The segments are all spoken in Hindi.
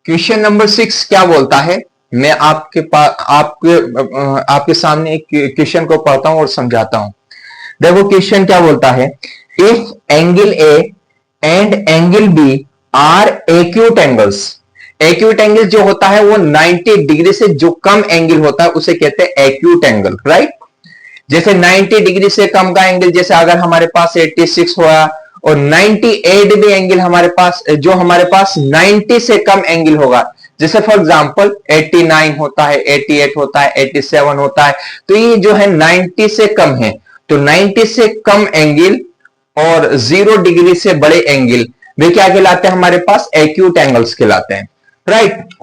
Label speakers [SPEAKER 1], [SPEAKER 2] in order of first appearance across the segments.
[SPEAKER 1] क्वेश्चन नंबर 6 क्या बोलता है, मैं आपके पास आपके सामने एक क्वेश्चन को पढ़ता हूं और समझाता हूं। देखो क्वेश्चन क्या बोलता है, if angle A and angle B are acute angles. Acute angle जो होता है वो 90 डिग्री से जो कम एंगल होता है उसे कहते हैं एक्यूट एंगल, राइट। जैसे 90 डिग्री से कम का एंगल, जैसे अगर हमारे पास 86 हुआ और 98 भी एंगल हमारे पास, जो हमारे पास 90 से कम एंगल होगा, जैसे फॉर एग्जांपल 89 होता है, 88 होता है, 87 होता है, तो ये जो है 90 से कम है। तो 90 से कम एंगल और 0 डिग्री से बड़े एंगल वे क्या कहलाते हैं, हमारे पास एक्यूट एंगल्स कहलाते हैं, राइट।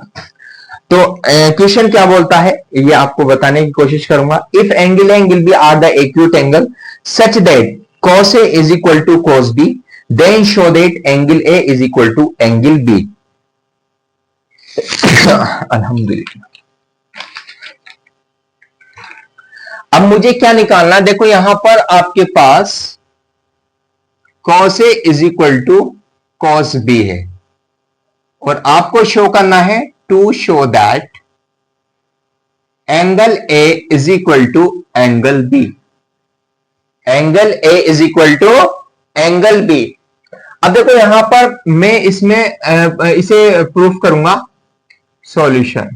[SPEAKER 1] तो क्वेश्चन क्या बोलता है ये आपको बताने की कोशिश करूंगा। If angle B are the acute angle such that cos A is equal to cos B, then show that angle A is equal to angle B. अल्हम्दुलिल्लाह। अब मुझे क्या निकालना, देखो यहां पर आपके पास cos A is equal to cos B है और आपको शो करना है to show that angle A is equal to angle B। Angle A is equal to angle B। अब देखो यहां पर मैं इसमें इसे प्रूफ करूंगा। सॉल्यूशन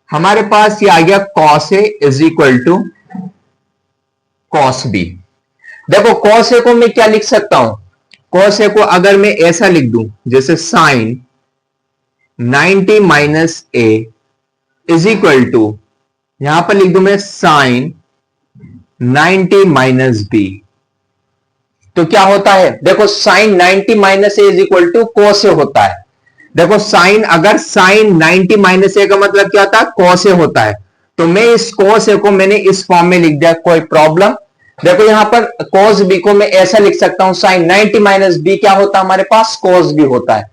[SPEAKER 1] हमारे पास ये आ गया cos A is equal to cos B। देखो cos A को मैं क्या लिख सकता हूं, cos A को अगर मैं ऐसा लिख दूं जैसे sine 90 minus A is equal to, यहां पर लिख दूं मैं साइन 90 माइनस बी। तो क्या होता है, देखो sine 90 minus A is equal to cos A होता है। देखो साइन, अगर साइन 90 माइनस ए का मतलब क्या होता है, कोस ए होता है। तो मैं इस कोस ए को मैंने इस फॉर्म में लिख दिया, कोई प्रॉब्लम। देखो यहां पर कोस बी को मैं ऐसा लिख सकता हूं, साइन 90 माइनस बी क्या होता है हमारे पास, कोस बी होता है।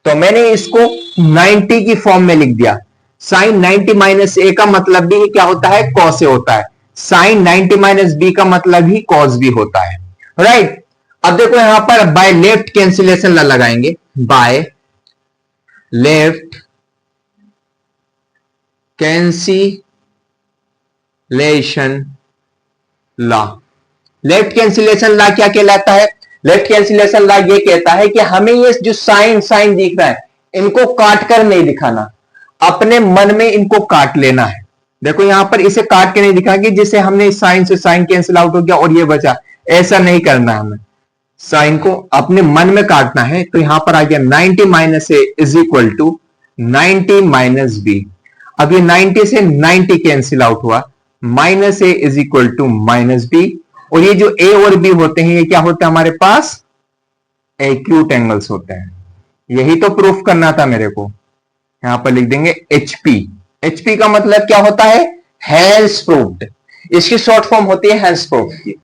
[SPEAKER 1] तो मैंने इसको 90 की फॉर्म में लिख दिया। साइन 90 माइनस ए का मतलब भी क्या होता है, कोस ए होता है। साइन 90 माइनस बी का मतलब ही कॉस बी होता है, राइट। अब देखो यहां पर बाय लेफ्ट कैंसिलेशन ला लगाएंगे, by left cancellation law. Left cancellation law क्या कहलाता है, लेफ्ट कैंसिलेशन लॉ ये कहता है कि हमें ये जो साइन साइन दिख रहा है इनको काट कर नहीं दिखाना, अपने मन में इनको काट लेना है। देखो यहां पर इसे काट के नहीं दिखाएंगे, जिसे हमने साइन से साइन कैंसिल आउट हो गया और ये बचा, ऐसा नहीं करना हमें, साइन को अपने मन में काटना है। तो यहां पर आ गया 90 minus A is equal to 90 minus B. अब ये 90 से 90 कैंसिल आउट हुआ, minus A is equal to minus B. और ये जो ए और बी होते हैं ये क्या होता है हमारे पास, एक्यूट एंगल्स होते हैं। यही तो प्रूफ करना था मेरे को। यहां पर लिख देंगे एचपी। एचपी का मतलब क्या होता है, हेंस प्रूव्ड। इसकी शॉर्ट फॉर्म होती है हेंस प्रूव्ड की।